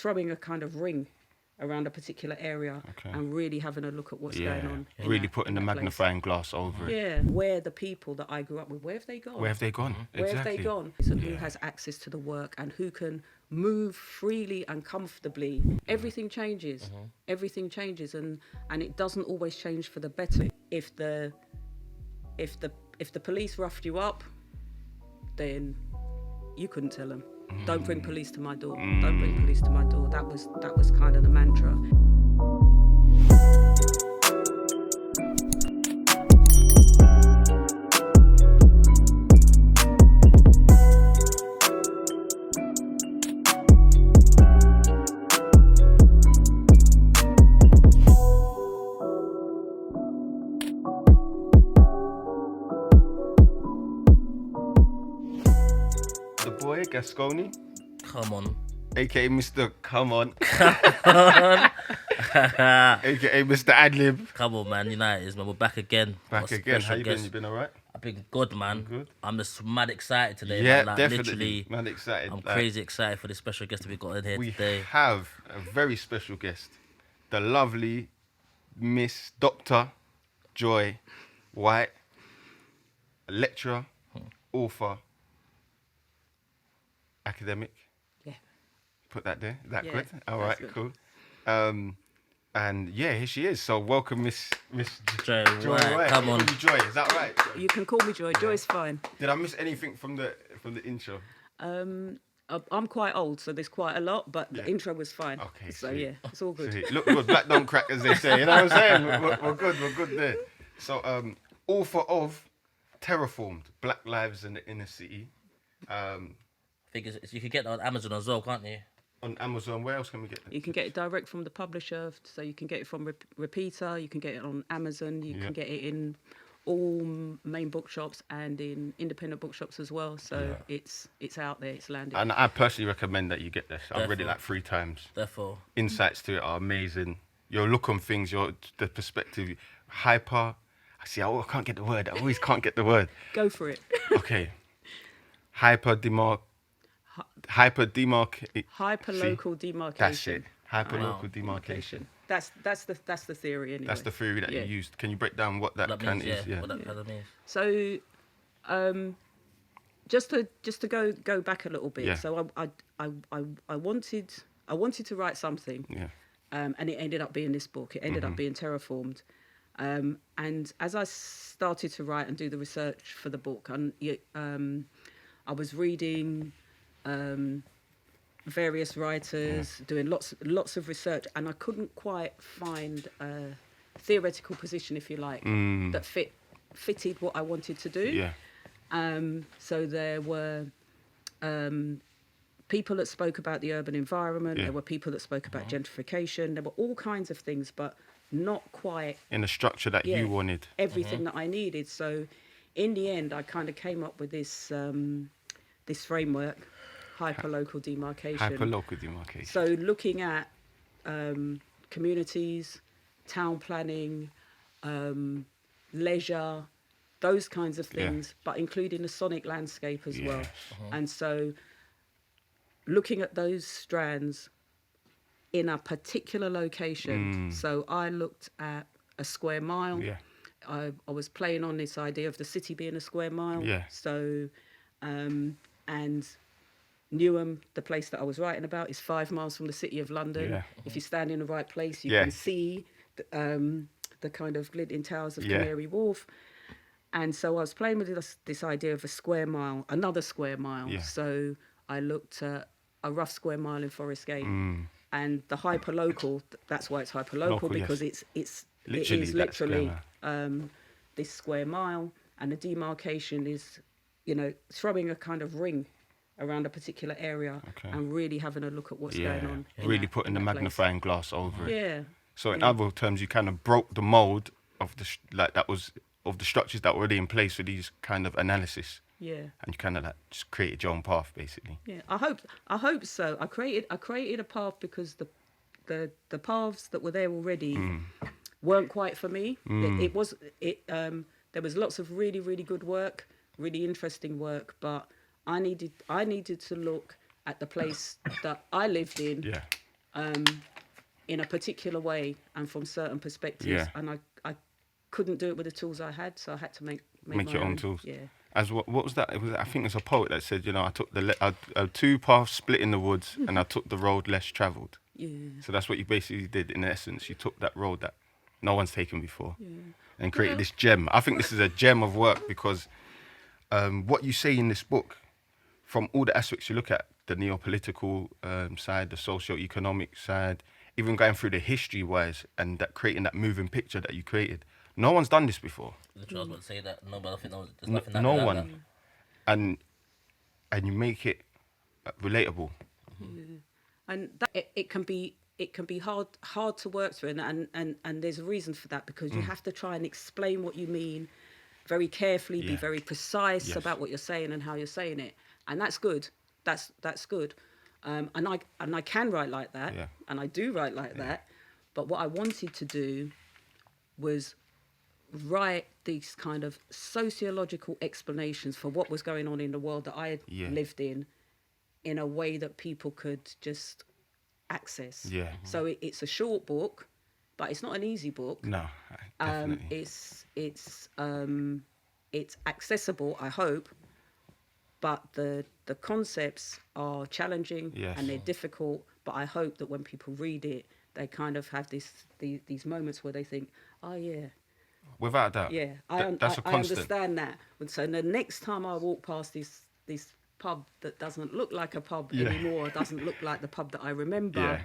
throwing a kind of ring around a particular area and really having a look at what's going on. Really putting the magnifying glass over it. Yeah, where the people that I grew up with, where have they gone? Where have they gone? Mm-hmm. Where have they gone? And who has access to the work and who can move freely and comfortably. Everything changes. Everything changes, and it doesn't always change for the better. If the police roughed you up, then you couldn't tell them. Don't bring police to my door. Don't bring police to my door. That was kind of the mantra. The boy Gasconi, Come on. aka Mr. Come On, Come aka Mr. Adlib. on, man. United, man. We're back again. Back Got a again. special How you been? guest. You been alright? I've been good, man. Good. I'm just mad excited today, Yeah, man. Like, definitely. Literally, Man, excited. I'm Like, crazy excited for the special guest that we got in here We today. have a very special guest, the lovely Miss Dr. Joy White, a lecturer, author, academic. Yeah. Put that there. Is that Yeah, good? All that's right, good. cool. And yeah, here she is. So welcome, Miss Joy Joy White, White. come on. Call you Joy. Is that right? You can call me Joy. Joy's fine. Did I miss anything from the intro? I'm quite old, so there's quite a lot, but the intro was fine. Okay. So sweet. yeah, it's all good. Sweet. Look good, black don't crack, as they say. You know what I'm saying? We're good. We're good there. So, author of Terraformed: Black Lives in the Inner City. I think you can get that on Amazon as well, can't you? On Amazon. Where else can we get that? You can get it direct from the publisher, so you can get it from Repeater, you can get it on Amazon, you can get it in all main bookshops and in independent bookshops as well. So it's out there, it's landed. And I personally recommend that you get this. I've read it Therefore. like 3 times. Therefore, Insights to it are amazing. Your look on things, the perspective, I can't get the word. I always can't get the word. Go for it. Okay. Hyperlocal demarcation. That's it. Hyperlocal demarcation. That's the theory anyway. That's the theory that you used. Can you break down what that that kind means, is? Yeah. what that kind of means. So, just to go back a little bit. Yeah. So I wanted to write something. Yeah. And it ended up being this book. It ended up being Terraformed. And as I started to write and do the research for the book, I was reading various writers, doing lots of research, and I couldn't quite find a theoretical position, if you like, that fitted what I wanted to do. Yeah. So there were people that spoke about the urban environment. There were people that spoke about gentrification. There were all kinds of things, but not quite In the structure that you wanted. everything that I needed. So in the end, I kind of came up with this this framework, hyperlocal demarcation. Hyperlocal demarcation. So looking at communities, town planning, leisure, those kinds of things, but including the sonic landscape as well. And so looking at those strands in a particular location. So I looked at a square mile. Yeah. I was playing on this idea of the city being a square mile. Yeah. So, and Newham, the place that I was writing about, is 5 miles from the city of London. Yeah. If you stand in the right place, you Yeah. can see the kind of glinting towers of Canary Wharf. And so I was playing with this idea of a square mile, another square mile. Yeah. So I looked at a rough square mile in Forest Gate. And the hyperlocal, that's why it's hyperlocal, Local, because yes. it Literally is that square literally this square mile, and the demarcation is, throwing a kind of ring around a particular area and really having a look at what's going on. Really putting the magnifying glass over it. Yeah. So in other terms, you kind of broke the mold of the structures that were already in place for these kind of analysis. Yeah. And you kind of just created your own path, basically. Yeah. I hope so. I created a path because the paths that were there already weren't quite for me. There was lots of really, really good work, really interesting work, but I needed to look at the place that I lived in in a particular way and from certain perspectives. Yeah. And I couldn't do it with the tools I had, so I had to make Make my your own tools. Yeah. As what was that? It was, I think there's a poet that said, I took two paths split in the woods, and I took the road less travelled. Yeah. So that's what you basically did in essence. You took that road that no one's taken before, and created this gem. I think this is a gem of work because what you say in this book, from all the aspects you look at, the neo-political side, the socio-economic side, even going through the history-wise, and that creating that moving picture that you created. No one's done this before. Literally, I was about to say that. No, but I think there's nothing that No like one. that. And you make it relatable. And that, it can be hard to work through, and there's a reason for that, because you have to try and explain what you mean very carefully, be very precise about what you're saying and how you're saying it, and that's good. That's good. And I can write like that, and I do write like that. But what I wanted to do was write these kind of sociological explanations for what was going on in the world that I had lived in a way that people could just access. Yeah. So it's a short book, but it's not an easy book. No, definitely. It's accessible, I hope, but the concepts are challenging and they're difficult. But I hope that when people read it, they kind of have these moments where they think, oh yeah. Without a doubt. Yeah, that's a I constant. understand that. And so the next time I walk past this pub that doesn't look like a pub anymore, doesn't look like the pub that I remember,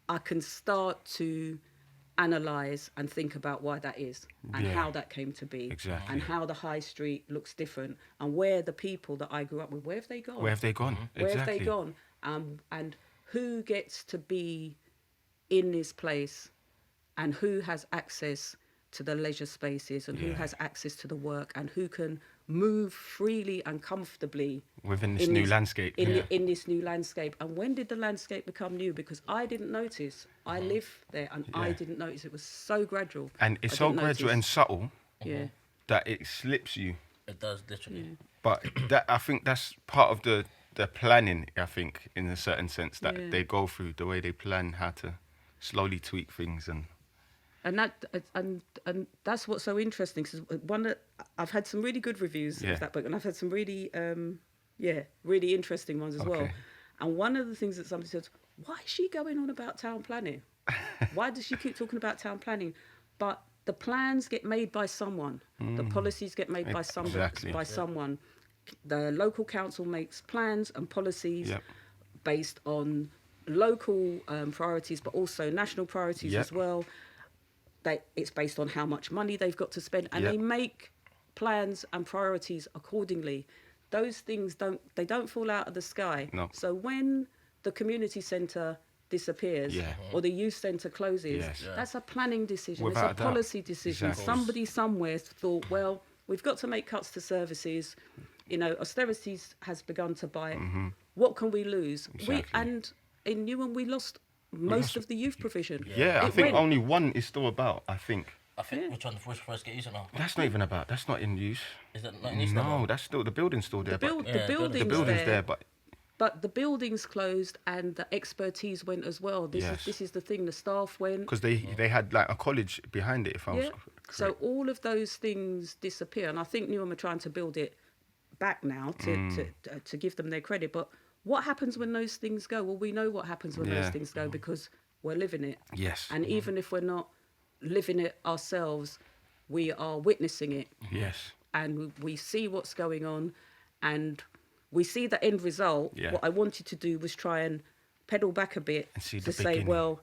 I can start to analyse and think about why that is and how that came to be. Exactly. And how the high street looks different and where the people that I grew up with, where have they gone? Where have they gone? Where Exactly. have they gone? And who gets to be in this place and who has access to the leisure spaces and who has access to the work and who can move freely and comfortably within this new landscape. In this new landscape. And when did the landscape become new? Because I didn't notice. I live there and I didn't notice. It was so gradual. And it's so gradual and subtle that it slips you. It does, literally. But I think that's part of the planning, I think, in a certain sense, that they go through, the way they plan how to slowly tweak things. And that's what's so interesting, because I've had some really good reviews of that book, and I've had some really really interesting ones as well. And one of the things that somebody said, why is she going on about town planning? Why does she keep talking about town planning? But the plans get made by someone. The policies get made by someone. The local council makes plans and policies based on local priorities, but also national priorities as well. It's based on how much money they've got to spend, and they make plans and priorities accordingly. Those things don't fall out of the sky. No. So when the community centre disappears or the youth centre closes, that's a planning decision. Without it's a policy decision. Exactly. Somebody somewhere thought, well, we've got to make cuts to services. Austerity has begun to bite. What can we lose? Exactly. And in Newham, we lost most of the youth provision. I think only one is still about, I think. I think which one the first get used now? That's not even about. That's not in use. Is that not in use? No, that's still, the building's still there. The building's there, but the building's closed and the expertise went as well. This is the thing. The staff went because they had like a college behind it. If I was correct. So all of those things disappear, and I think Newham are trying to build it back now to give them their credit. But what happens when those things go? Well, we know what happens when those things go because we're living it. Yes. And even if we're not living it ourselves, we are witnessing it. Yes. And we see what's going on, and we see the end result. Yeah. What I wanted to do was try and pedal back a bit and see to the say, beginning. well,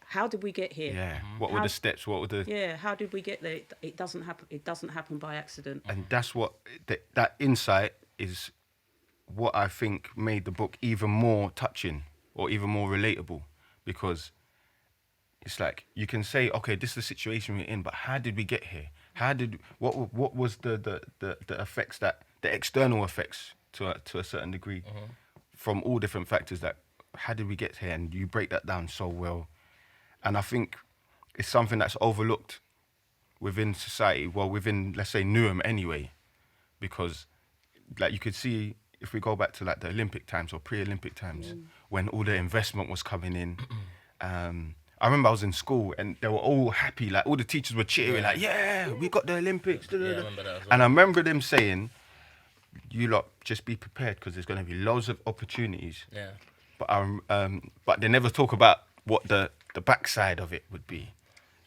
how did we get here? Yeah. What were the steps? What were the? Yeah. How did we get there? It doesn't happen. It doesn't happen by accident. And that's what that insight is. What I think made the book even more touching or even more relatable, because it's like you can say, okay, this is the situation we're in, but how did we get here? What was the effects, that the external effects to a certain degree from all different factors, that how did we get here? And you break that down so well. And I think it's something that's overlooked within society, well, within, let's say, Newham anyway, because like you could see if we go back to like the Olympic times or pre-Olympic times, when all the investment was coming in, I remember I was in school and they were all happy, like all the teachers were cheering, like, yeah, we got the Olympics. Yeah, I remember that as well. And I remember them saying, you lot just be prepared because there's going to be loads of opportunities. Yeah. But they never talk about what the backside of it would be,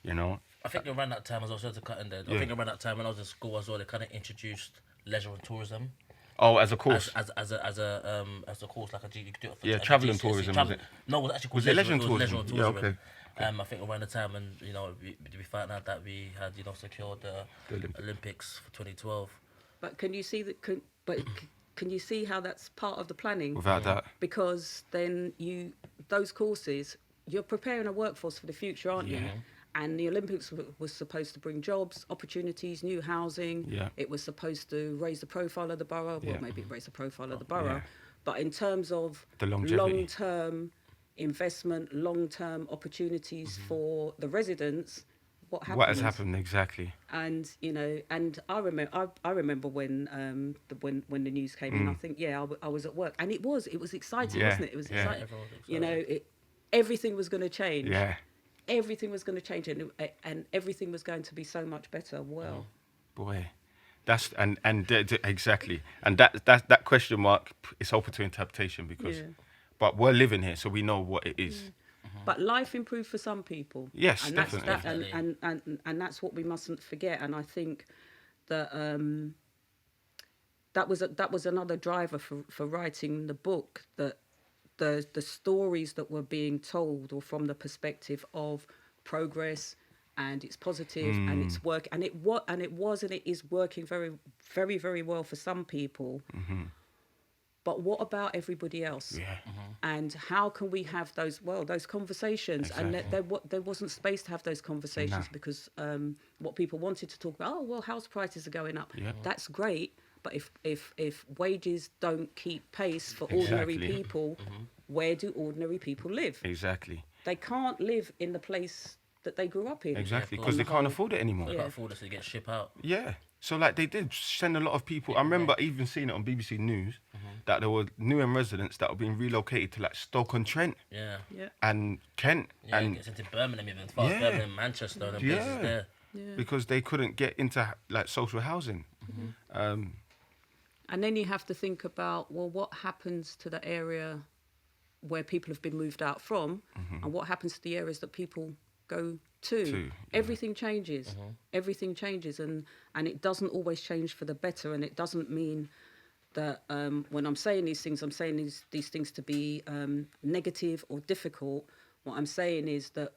you know? I think around that time as well, sorry to cut in there. I think around that time when I was in school as well, they kind of introduced leisure and tourism. Oh, as a course? As a course, like you could do it for Travel and tourism, was it? No, it was actually called Was it leisure and leisure tourism? and Yeah, tourism. okay. I think around the time when, we found out that we had, secured the Olympics for 2012. But can you see that? Can you see how that's part of the planning? Without that. Because then those courses, you're preparing a workforce for the future, aren't you? And the Olympics was supposed to bring jobs, opportunities, new housing. Yeah. It was supposed to raise the profile of the borough. Well, maybe raise the profile of the borough. Yeah. But in terms of The longevity. long-term investment, long-term opportunities for the residents, what happened? What has happened, exactly. And and I remember when the news came in. I think I was at work, and it was exciting, wasn't it? It was exciting. Everything was going to change. Yeah. Everything was going to change, and everything was going to be so much better. Well, Boy, that's exactly, and that question mark is open to interpretation because, but we're living here, so we know what it is. But life improved for some people. Yes, and definitely. And that's what we mustn't forget. And I think that that was another driver for writing the book, that the stories that were being told, or from the perspective of progress, and it's positive, and it's work, and it is working very, very, very well for some people. But what about everybody else? Yeah. And how can we have those conversations? Exactly. And there wasn't space to have those conversations because what people wanted to talk about, house prices are going up. Yeah. That's great, but if wages don't keep pace for ordinary people, where do ordinary people live? Exactly. They can't live in the place that they grew up in. Exactly, because they can't afford it anymore. They can't afford it to get shipped out. Yeah. So like they did send a lot of people. I remember even seeing it on BBC News that there were Newham residents that were being relocated to like Stoke-on-Trent Yeah. and Kent Yeah, and it gets into Birmingham even, far as Birmingham, Manchester, and places there. because they couldn't get into like social housing. And then you have to think about, what happens to the area where people have been moved out from, and what happens to the areas that people go to. Everything changes. Everything changes, and it doesn't always change for the better. And it doesn't mean that when I'm saying these things, I'm saying these things to be negative or difficult. What I'm saying is that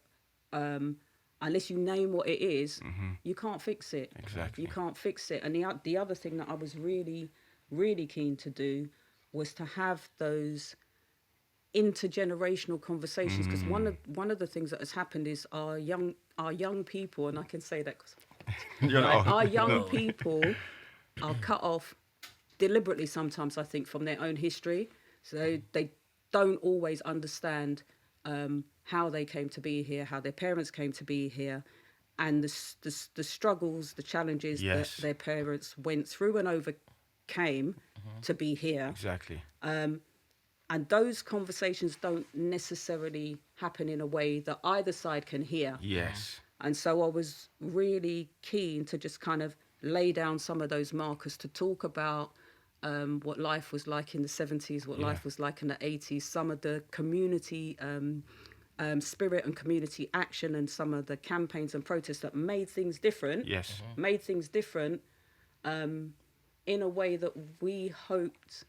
unless you name what it is, you can't fix it. Exactly. You can't fix it. And the other thing that I was really, really keen to do was to have those intergenerational conversations, because one of the things that has happened is our young people, and I can say that because our young people are cut off deliberately sometimes, I think, from their own history, so they don't always understand how they came to be here, how their parents came to be here, and the struggles, the challenges that their parents went through and overcame to be here. Exactly. And those conversations don't necessarily happen in a way that either side can hear. Yes. And so I was really keen to just kind of lay down some of those markers to talk about what life was like in the 70s, what life was like in the 80s, some of the community spirit and community action, and some of the campaigns and protests that made things different. Yes. Made things different in a way that we hoped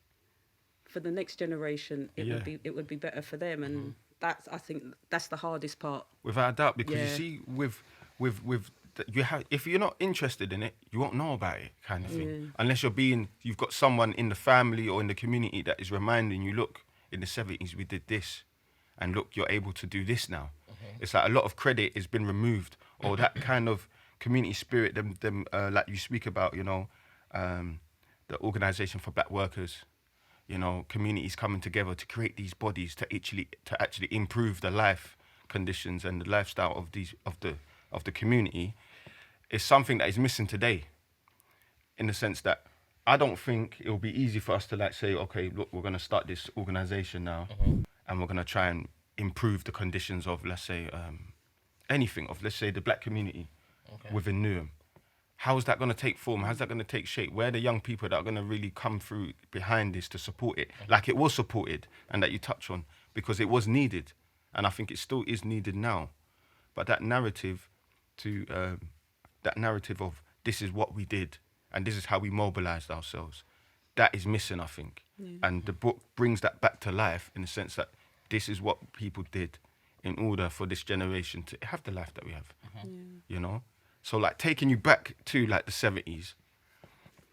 for the next generation it would be better for them. And I think that's the hardest part. Without a doubt, because you see, with if you're not interested in it, you won't know about it, kind of thing. Unless you've got someone in the family or in the community that is reminding you, look, in the 70s we did this, and look, you're able to do this now. It's like a lot of credit has been removed, or that kind of community spirit. Them like you speak about, the Organisation for Black Workers. Communities coming together to create these bodies to actually improve the life conditions and the lifestyle of the community, is something that is missing today. In the sense that I don't think it'll be easy for us to like say, okay, look, we're gonna start this organization now, and we're gonna try and improve the conditions of, let's say, anything of, let's say, the black community within Newham. How is that gonna take form? How's that gonna take shape? Where are the young people that are gonna really come through behind this to support it, like it was supported, and that you touch on, because it was needed, and I think it still is needed now. But that narrative of this is what we did and this is how we mobilized ourselves, that is missing, I think. And the book brings that back to life in the sense that this is what people did in order for this generation to have the life that we have, you know? So like taking you back to like the 70s,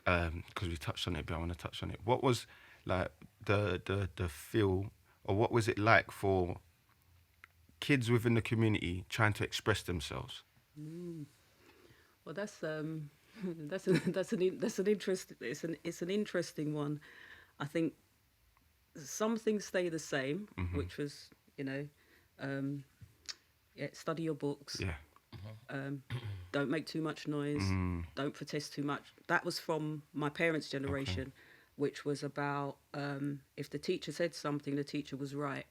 because we touched on it, but I want to touch on it. What was like the feel, or what was it like for kids within the community trying to express themselves? Well, that's an interesting one. I think some things stay the same, which was, you know, study your books. Don't make too much noise. Don't protest too much. That was from my parents' generation, which was about if the teacher said something, the teacher was right.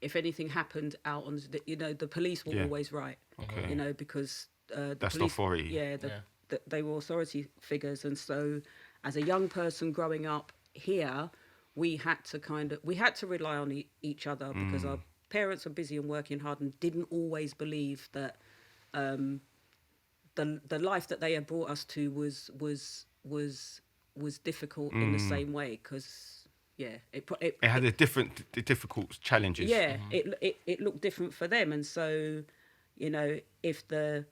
If anything happened out on, the police were always right. You know, because the That's police, the authority. They were authority figures, and so as a young person growing up here, we had to rely on each other because our parents were busy and working hard and didn't always believe that the life that they had brought us to was difficult in the same way, because it had difficult challenges. It looked different for them, and so, you know, if the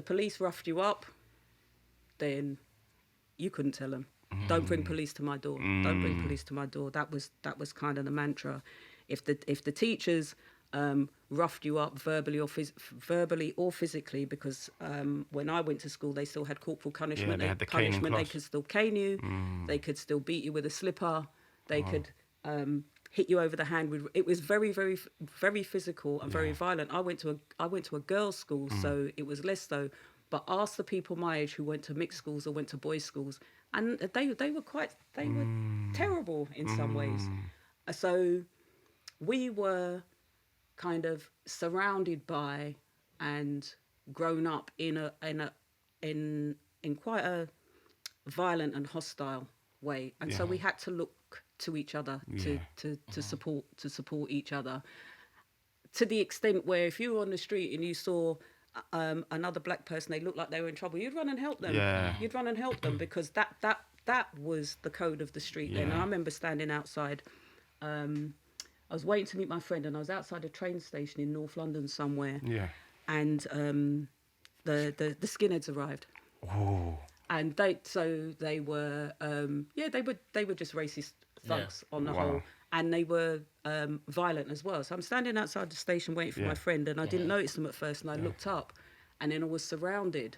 police roughed you up, then you couldn't tell them. Don't bring police to my door. Don't bring police to my door. That was kind of the mantra. If the teachers roughed you up verbally or physically, because when I went to school, they still had corporal punishment. They had the caning class. They could still cane you. They could still beat you with a slipper. They could hit you over the hand. It was very, very, very physical and very violent. I went to a girls' school, so it was less so. But ask the people my age who went to mixed schools or went to boys' schools, and they were terrible in some ways. So we were kind of surrounded by and grown up in quite a violent and hostile way, and so we had to look to each other to support each other, to the extent where if you were on the street and you saw another black person, they looked like they were in trouble, you'd run and help them. You'd run and help them, because that was the code of the street then. And I remember standing outside, I was waiting to meet my friend, and I was outside a train station in North London somewhere, and the skinheads arrived. And they were just racist thugs on the whole, and they were violent as well. So I'm standing outside the station waiting for my friend, and I didn't notice them at first, and I looked up, and then I was surrounded.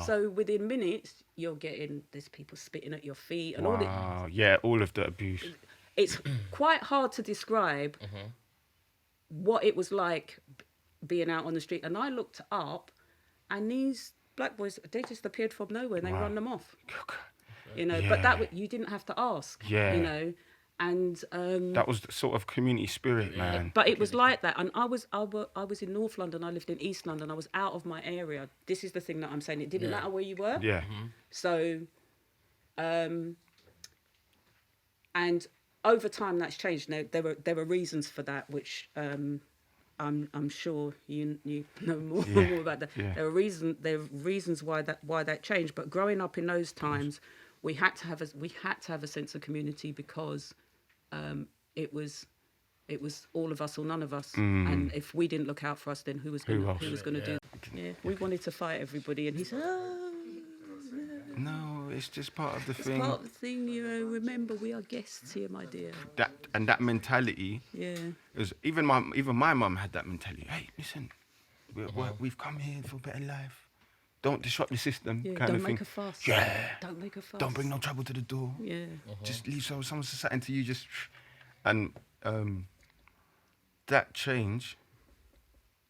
So within minutes, there's people spitting at your feet and all of the abuse. It's quite hard to describe what it was like being out on the street. And I looked up, and these black boys, they just appeared from nowhere, and they run them off. You know, but you didn't have to ask. You know, and that was the sort of community spirit, man. But it was like that, and I was in North London. I lived in East London. I was out of my area. This is the thing that I'm saying. It didn't matter where you were. So, and over time that's changed. Now there were reasons for that, which I'm sure you know more about that. There are reasons why that changed. But growing up in those times, we had to have a sense of community, because it was all of us or none of us. And if we didn't look out for us, then who was going to do? We wanted to fight everybody, and he said, no, it's just part of the thing. It's part of the thing, you know. Remember, we are guests here, my dear. That mentality. Is even my mum had that mentality. Hey, listen, we've come here for a better life. Don't disrupt the system. Kind don't of make thing. a fuss. Don't make a fuss. Don't bring no trouble to the door. Just leave someone says something to you. And that change,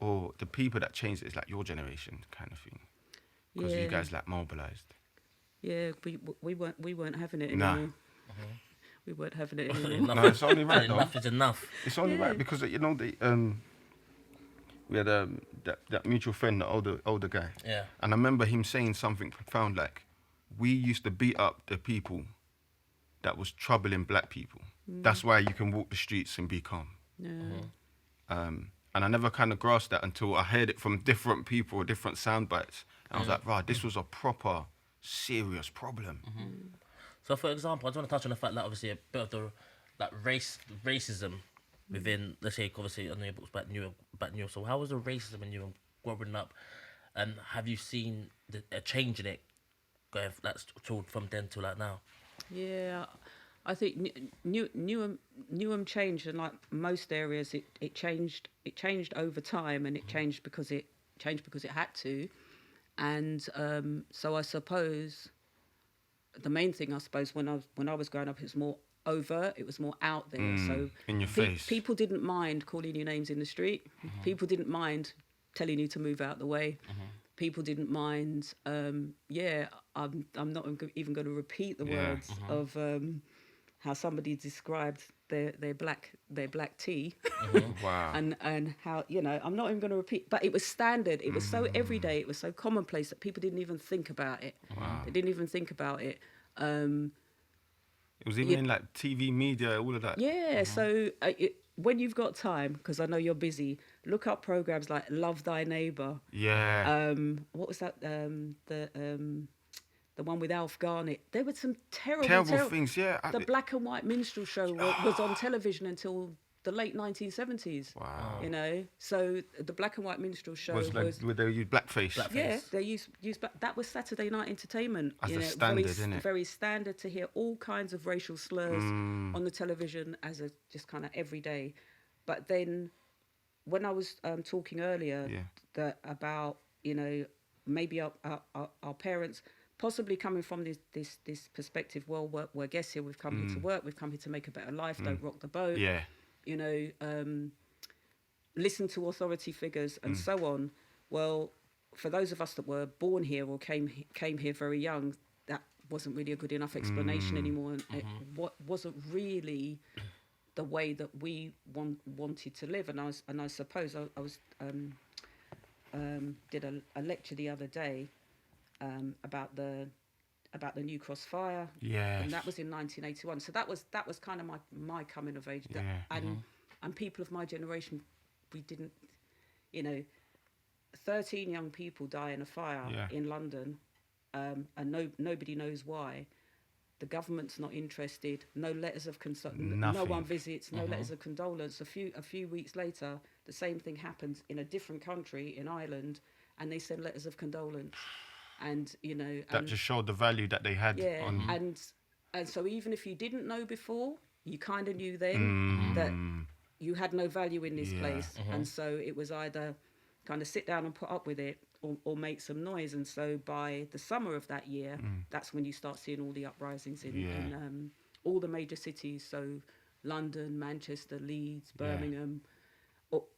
or the people that changed it, is like your generation kind of thing, because you guys like mobilized. Yeah, we weren't having it Nah. anymore. We weren't having it anymore. Enough, No, it's only right though. enough is enough. It's only right because you know we had that mutual friend, the older guy. Yeah. And I remember him saying something profound like, we used to beat up the people that was troubling black people. That's why you can walk the streets and be calm. Yeah. And I never kind of grasped that until I heard it from different people, different sound bites. And I was like, right, this was a proper, serious problem. So, for example, I just want to touch on the fact that obviously a bit of the racism within, let's say, obviously, I know your book's about New. So, how was the racism when you were growing up, and have you seen a change in it, that's told from then to like now? Yeah, I think Newham changed, and like most areas, it changed over time, and it changed because it had to, and so I suppose the main thing, I suppose, when I was growing up, it was more overt, it was more out there. So in your face. People didn't mind calling you names in the street. People didn't mind telling you to move out the way. People didn't mind. I'm not even going to repeat the words of how somebody described their black tea. Wow. And how, I'm not even going to repeat, but it was standard. It was so everyday. It was so commonplace that people didn't even think about it. Wow. They didn't even think about it. It was even in like TV media, all of that. Yeah. So when you've got time, because I know you're busy, look up programs like Love Thy Neighbour. Yeah. What was that? The one with Alf Garnett. There were some terrible things. Yeah. The black and white minstrel show was on television until the late 1970s. Wow. So the black and white minstrel show Was like, would they use blackface? yeah, they used black. That was Saturday night entertainment. As a standard, isn't it? Very standard to hear all kinds of racial slurs on the television as a just kind of everyday. But then, when I was talking earlier about maybe our parents possibly coming from this perspective. Well, we're guests here. We've come here to work. We've come here to make a better life. Don't rock the boat. Yeah. Listen to authority figures and so on. Well, for those of us that were born here or came here very young, that wasn't really a good enough explanation anymore, and it wasn't really the way that we wanted to live. And I suppose I was did a lecture the other day about the New Cross fire. Yes. And that was in 1981. So that was kind of my coming of age. And people of my generation, we didn't, 13 young people die in a fire in London, and nobody knows why. The government's not interested. No letters of no one visits. No letters of condolence. A few weeks later, the same thing happens in a different country in Ireland, and they send letters of condolence. And that just showed the value that they had. Yeah, and so even if you didn't know before, you kind of knew then that you had no value in this place, and so it was either kind of sit down and put up with it, or make some noise. And so by the summer of that year, that's when you start seeing all the uprisings in all the major cities. So London, Manchester, Leeds, Birmingham,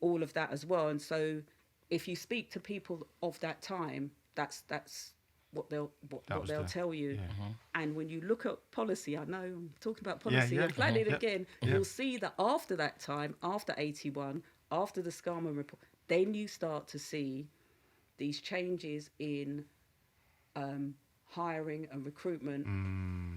all of that as well. And so if you speak to people of that time, that's what they'll tell you. Yeah. And when you look at policy, I know I'm talking about policy and planning again, you'll see that after that time, after 81, after the Scarman report, then you start to see these changes in hiring and recruitment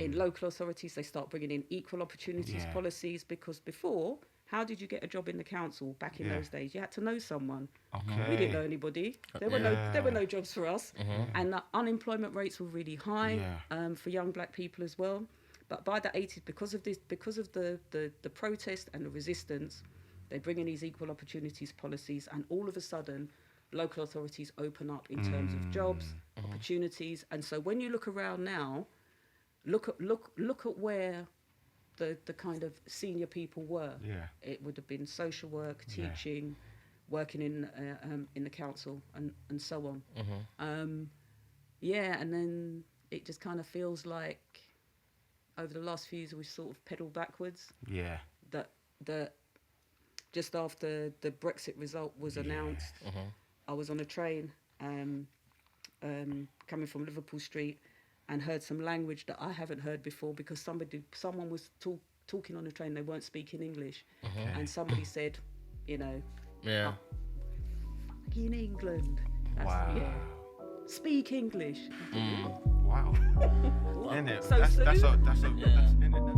in local authorities. They start bringing in equal opportunities policies, because before, how did you get a job in the council back in those days? You had to know someone. Okay. We didn't know anybody. There were no jobs for us, and the unemployment rates were really high for young black people as well. But by the 80s, because of the protest and the resistance, they bring in these equal opportunities policies, and all of a sudden, local authorities open up in terms of jobs, opportunities. And so when you look around now, look at where the kind of senior people were. Yeah. It would have been social work, teaching, working in the council, and so on. And then it just kind of feels like over the last few years we've sort of pedaled backwards. Yeah. That just after the Brexit result was announced, I was on a train coming from Liverpool Street, and heard some language that I haven't heard before, because someone was talking on the train, they weren't speaking English, and somebody said, you know, Yeah. in England. Wow. Yeah. Speak English. Wow. Innit? So That's soon? innit?